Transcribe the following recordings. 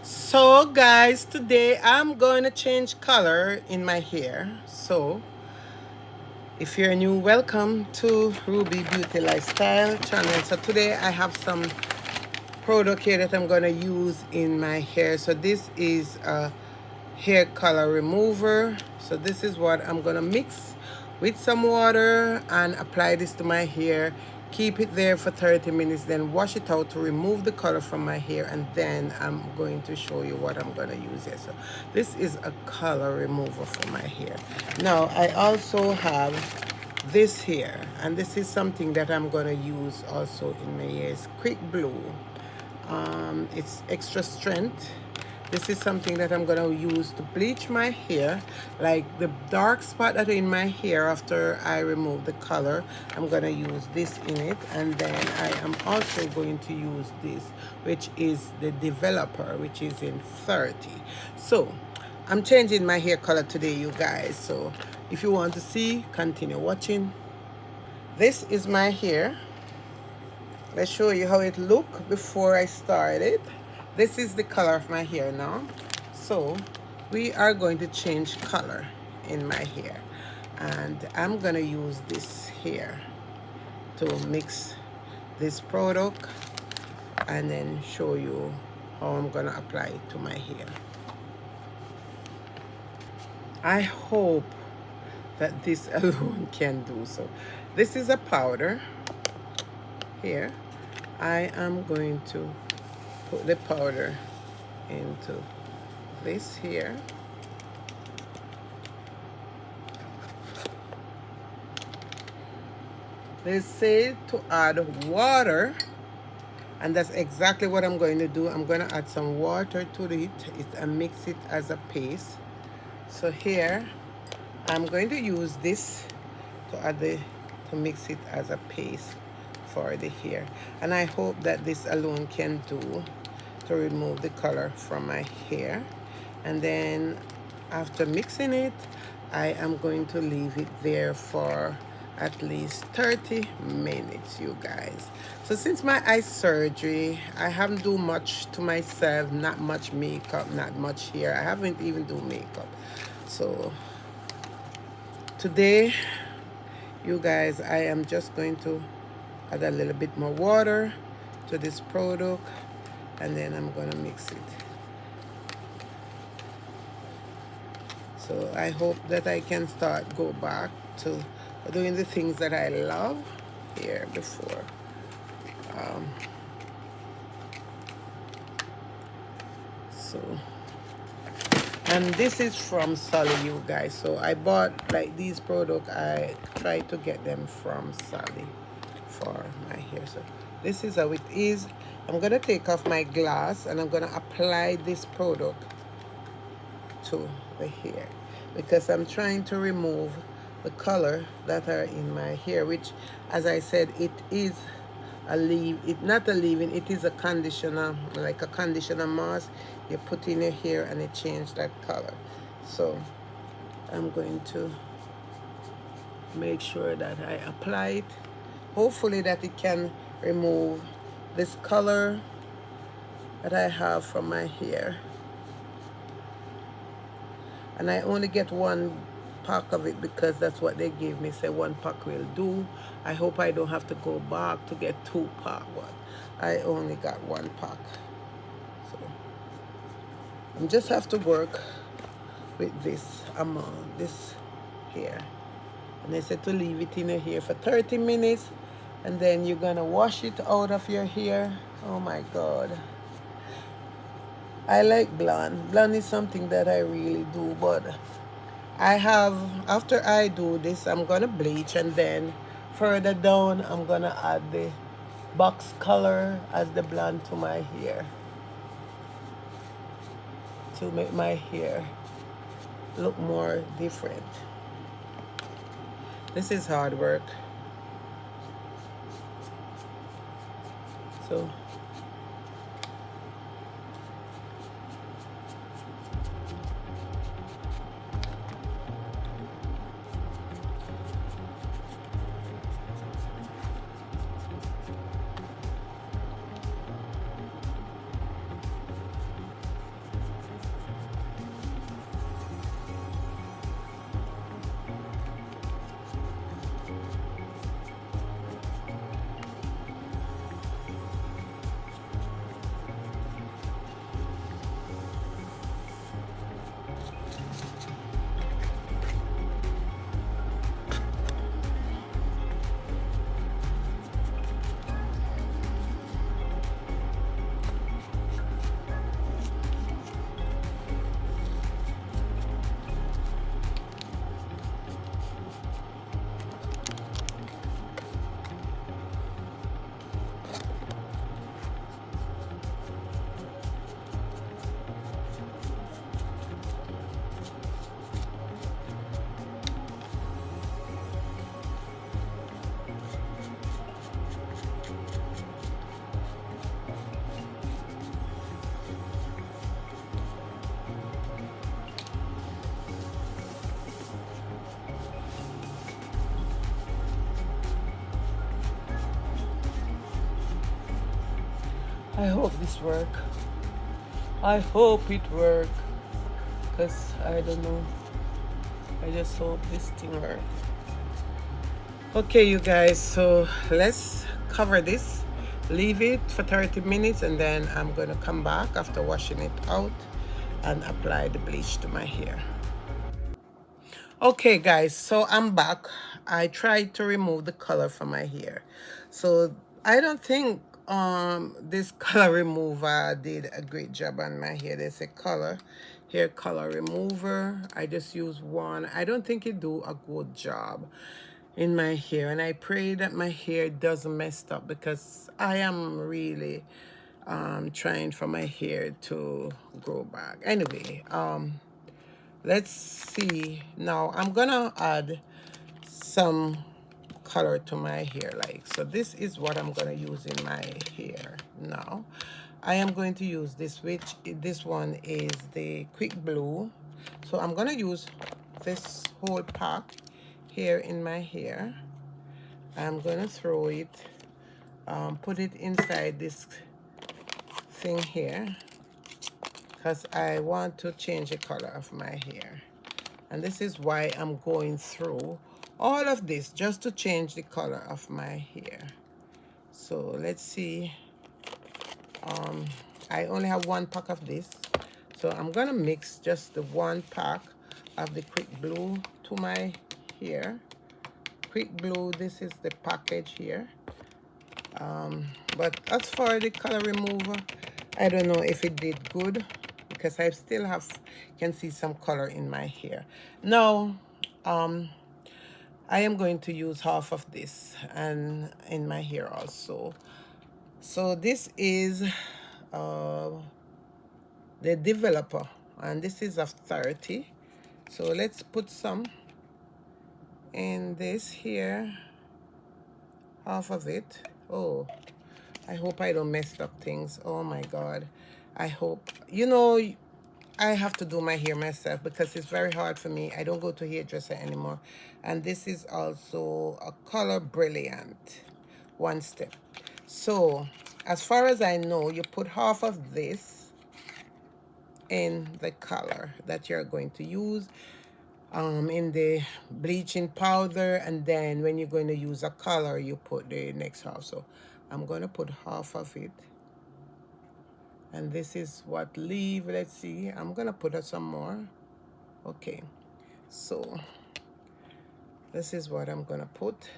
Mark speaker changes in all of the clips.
Speaker 1: So guys, today I'm going to change color in my hair. So if you're new, welcome to Ruby Beauty Lifestyle channel. So today I have some product here that I'm going to use in my hair. So this is a hair color remover. So this is what I'm going to mix with some water and apply this to my hair. Keep it there for 30 minutes, then wash it out to remove the color from my hair, and then I'm going to show you what I'm going to use here. So this is a color remover for my hair. Now I also have this here, and this is something that I'm going to use also in my hair. It's Quick Blue. It's extra strength. This is something that I'm going to use to bleach my hair, like the dark spot that are in my hair after I remove the color. I'm going to use this in it, and then I am also going to use this, which is the developer, which is in 30. So I'm changing my hair color today, you guys. So if you want to see, continue watching. This is my hair. Let's show you how it looked before I started. This is the color of my hair now. So we are going to change color in my hair. And I'm gonna use this here to mix this product and then show you how I'm gonna apply it to my hair. I hope that this alone can do so. This is a powder here. I am going to put the powder into this here. They say to add water, and that's exactly what I'm going to do. I'm going to add some water to it and mix it as a paste. So here I'm going to use this to mix it as a paste for the hair, and I hope that this alone can do to remove the color from my hair. And then after mixing it, I am going to leave it there for at least 30 minutes, you guys. So since my eye surgery, I haven't do much to myself, not much makeup, not much hair. I haven't even do makeup. So today, you guys, I am just going to add a little bit more water to this product, and then I'm gonna mix it. So I hope that I can go back to doing the things that I love here before. And this is from Sally, you guys. So I bought like these products. I tried to get them from Sally for my hair. So this is how it is. I'm gonna take off my glass and I'm gonna apply this product to the hair because I'm trying to remove the color that are in my hair, which, as I said, it is a leave. It's not a leave-in, it is a conditioner, like a conditioner mask. You put in your hair and it changes that color. So I'm going to make sure that I apply it, hopefully that it can remove this color that I have from my hair. And I only get one pack of it because that's what they gave me. Say one pack will do. I hope I don't have to go back to get 2 packs, but I only got 1 pack. So I just have to work with this amount, this here. And they said to leave it in your hair for 30 minutes, and then you're gonna wash it out of your hair. Oh my God. I like blonde. Blonde is something that I really do, but after I do this, I'm gonna bleach, and then further down, I'm gonna add the box color as the blonde to my hair to make my hair look more different. This is hard work. So I hope this work. I hope it work. Because I don't know. I just hope this thing works. Okay, you guys, so let's cover this. Leave it for 30 minutes and then I'm going to come back after washing it out and apply the bleach to my hair. Okay, guys, so I'm back. I tried to remove the color from my hair. So I don't think this color remover did a great job on my hair. There's a hair color remover. I just use one. I don't think it do a good job in my hair, and I pray that my hair doesn't mess up because I am really trying for my hair to grow back. Anyway, let's see. Now I'm gonna add some color to my hair, like so. This is what I'm gonna use in my hair now. I am going to use this, which this one is the quick blue. So I'm gonna use this whole pack here in my hair. I'm gonna throw it, put it inside this thing here because I want to change the color of my hair. And this is why I'm going through all of this, just to change the color of my hair. So let's see. I only have one pack of this, so I'm gonna mix just the one pack of the quick blue to my hair. Quick blue, this is the package here. But as for the color remover, I don't know if it did good because I still can see some color in my hair. Now, I am going to use half of this and in my hair also. So this is the developer, and this is of 30. So let's put some in this here, half of it. Oh, I hope I don't mess up things. Oh my God. I hope, I have to do my hair myself because it's very hard for me. I don't go to hairdresser anymore. And this is also a color brilliant, one step. So as far as I know, you put half of this in the color that you're going to use in the bleaching powder, and then when you're going to use a color, you put the next half. So I'm going to put half of it, and this is what leave. Let's see, I'm gonna put some more. Okay, so this is what I'm gonna put.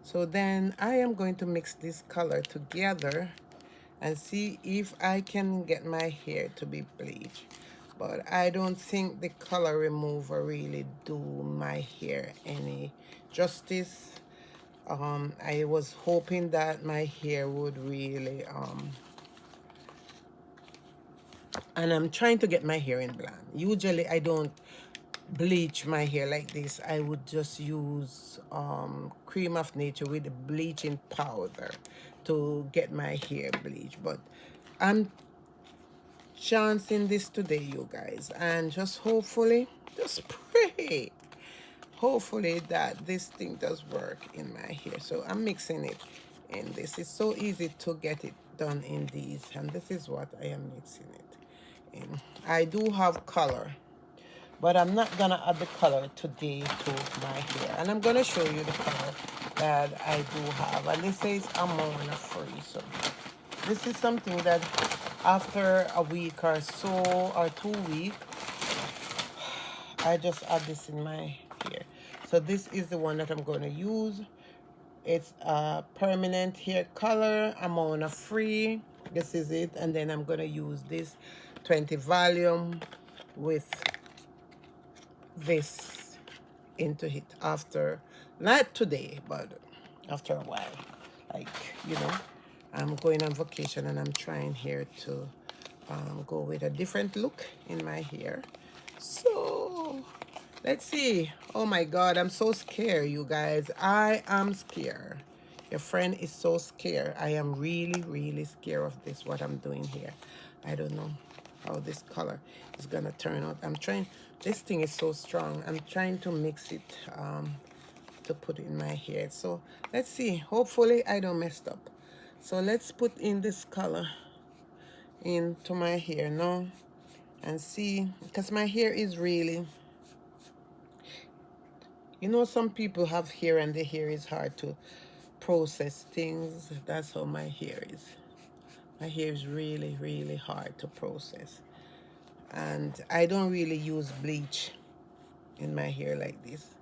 Speaker 1: So then I am going to mix this color together and see if I can get my hair to be bleached. But I don't think the color remover really do my hair any justice. I was hoping that my hair would really and I'm trying to get my hair in blonde. Usually I don't bleach my hair like this. I would just use cream of nature with the bleaching powder to get my hair bleached. But I'm chancing this today, you guys, and just hopefully, just pray, hopefully that this thing does work in my hair. So I'm mixing it in this. It's so easy to get it done in these, and this is what I am mixing it in. I do have color, but I'm not gonna add the color today to my hair, and I'm gonna show you the color that I do have. And this says ammonia free, so this is something that after a week or so, or 2 weeks, I just add this in my hair. So this is the one that I'm going to use. It's a permanent hair color, ammonia free. This is it. And then I'm going to use this 20 volume with this into it after, not today, but after a while. Like, I'm going on vacation and I'm trying here to go with a different look in my hair. So let's see. Oh my God, I'm so scared, you guys. I am scared. Your friend is so scared. I am really, really scared of this, what I'm doing here. I don't know how this color is gonna turn out. I'm trying, this thing is so strong. I'm trying to mix it to put in my hair. So let's see. Hopefully I don't mess up. So let's put in this color into my hair now and see, because my hair is really, you know, some people have hair and the hair is hard to process things. That's how my hair is. My hair is really, really hard to process. And I don't really use bleach in my hair like this.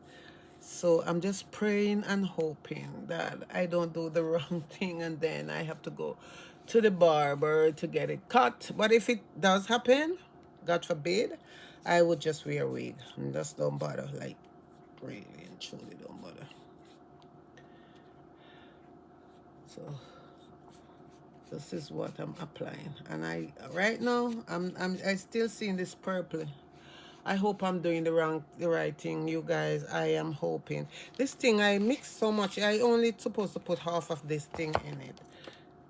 Speaker 1: So I'm just praying and hoping that I don't do the wrong thing and then I have to go to the barber to get it cut. But if it does happen, God forbid, I would just wear a wig and just don't bother, like really and truly don't bother. So this is what I'm applying, and I right now I still seeing this purple. I hope I'm doing the right thing, you guys. I am hoping. This thing I mixed so much. I only supposed to put half of this thing in it.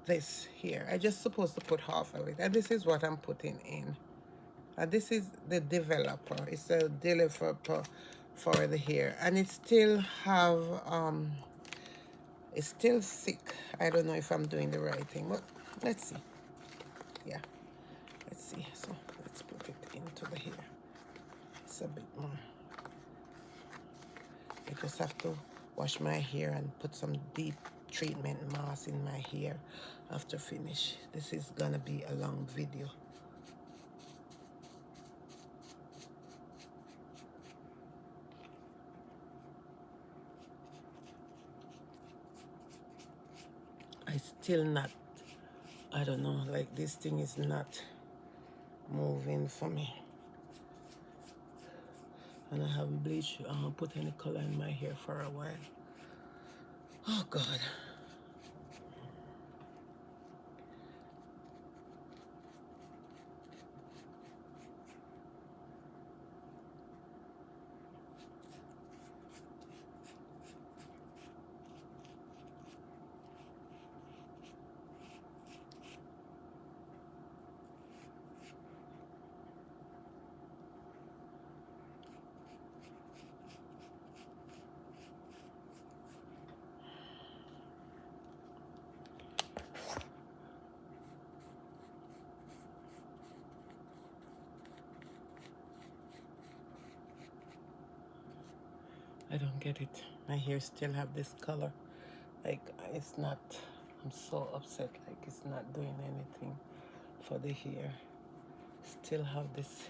Speaker 1: This here. I just supposed to put half of it. And this is what I'm putting in. And this is the developer. It's a developer for the hair. And it still have it's still thick. I don't know if I'm doing the right thing, but let's see. Yeah. Let's see. So let's put it into the hair. It's a bit more. I just have to wash my hair and put some deep treatment mask in my hair after finish. This is gonna be a long video. I still not, I don't know, like this thing is not moving for me. And I haven't bleached, put any color in my hair for a while. Oh God. I don't get it. My hair still have this color. Like it's not, I'm so upset. Like it's not doing anything for the hair. Still have this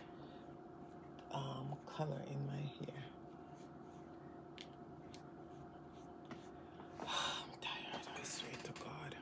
Speaker 1: color in my hair. I'm tired, I swear to God.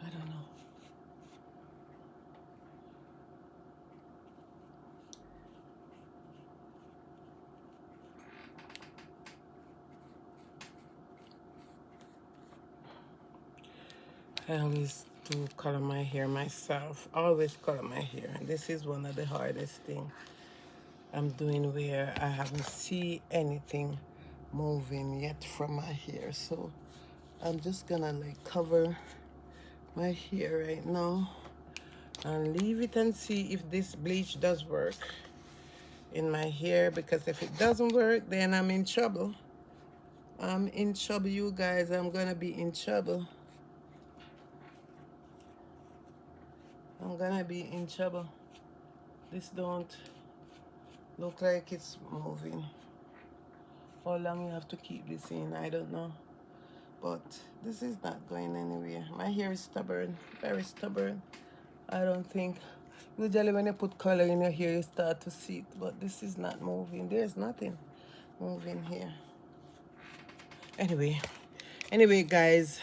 Speaker 1: I don't know. I always do color my hair myself. Always color my hair. And this is one of the hardest things I'm doing where I haven't seen anything moving yet from my hair. So I'm just gonna like cover my hair right now and leave it and see if this bleach does work in my hair, because if it doesn't work, then I'm in trouble. I'm in trouble, you guys. I'm gonna be in trouble. I'm gonna be in trouble. This don't look like it's moving. How long you have to keep this in, I don't know. But this is not going anywhere. My hair is stubborn, very stubborn. I don't think, usually when you put color in your hair, you start to see it, but this is not moving. There's nothing moving here. Anyway, guys,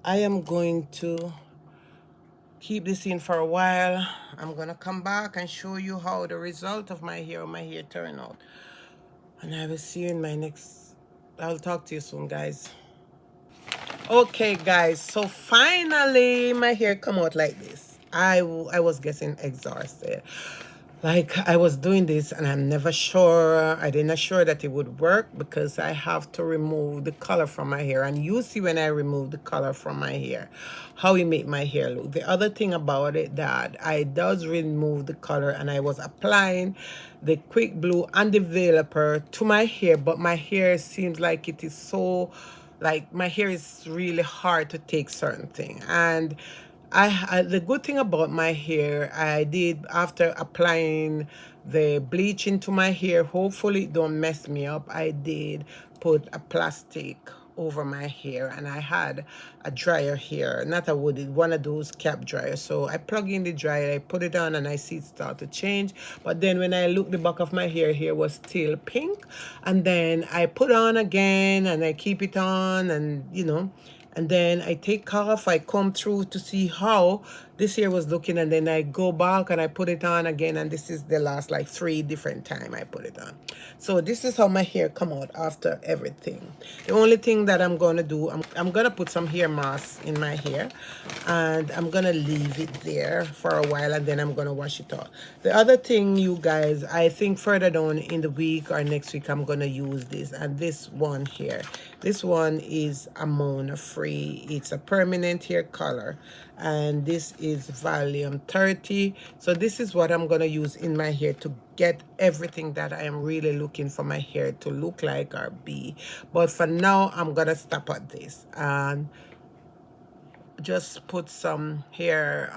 Speaker 1: I am going to keep this in for a while. I'm gonna come back and show you how the result of my hair turn out. And I will see you in my next, I'll talk to you soon, guys. Okay, guys, so finally my hair come out like this. I was getting exhausted. Like I was doing this and I'm never sure, I didn't sure that it would work because I have to remove the color from my hair. And you see when I remove the color from my hair, how it make my hair look. The other thing about it that I does remove the color and I was applying the quick glue and developer to my hair, but my hair seems like it is so, like my hair is really hard to take certain thing. And the good thing about my hair, I did after applying the bleach into my hair, hopefully it don't mess me up, I did put a plastic over my hair, and I had a dryer here, not a wooded, one of those cap dryers. So I plug in the dryer, I put it on, and I see it start to change. But then when I look the back of my hair was still pink, and then I put on again and I keep it on, and you know, and then I take off, I come through to see how this hair was looking, and then I go back and I put it on again, and this is the last like 3 different time I put it on. So this is how my hair come out after everything. The only thing that I'm gonna do, I'm gonna put some hair mask in my hair, and I'm gonna leave it there for a while, and then I'm gonna wash it out. The other thing, you guys, I think further down in the week or next week I'm gonna use this, and this one here, this one is ammonia free. It's a permanent hair color, and this is volume 30. So this is what I'm gonna use in my hair to get everything that I am really looking for my hair to look like or be. But for now, I'm gonna stop at this and just put some hair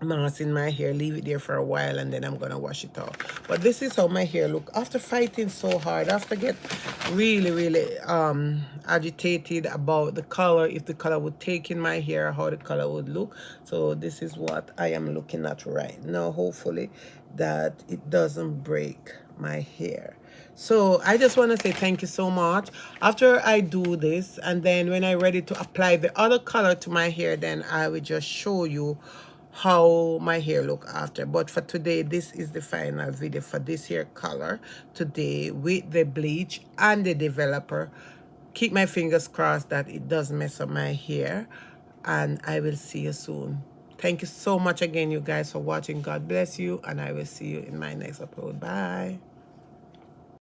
Speaker 1: mask in my hair, leave it there for a while, and then I'm gonna wash it out. But this is how my hair look after fighting so hard, after get really agitated about the color, if the color would take in my hair, how the color would look. So this is what I am looking at right now, hopefully that it doesn't break my hair. So I just want to say thank you so much. After I do this, and then when I'm ready to apply the other color to my hair, then I will just show you how my hair look after. But for today, this is the final video for this hair color today with the bleach and the developer. Keep my fingers crossed that it doesn't mess up my hair, and I will see you soon. Thank you so much again, you guys, for watching. God bless you, and I will see you in my next upload. Bye.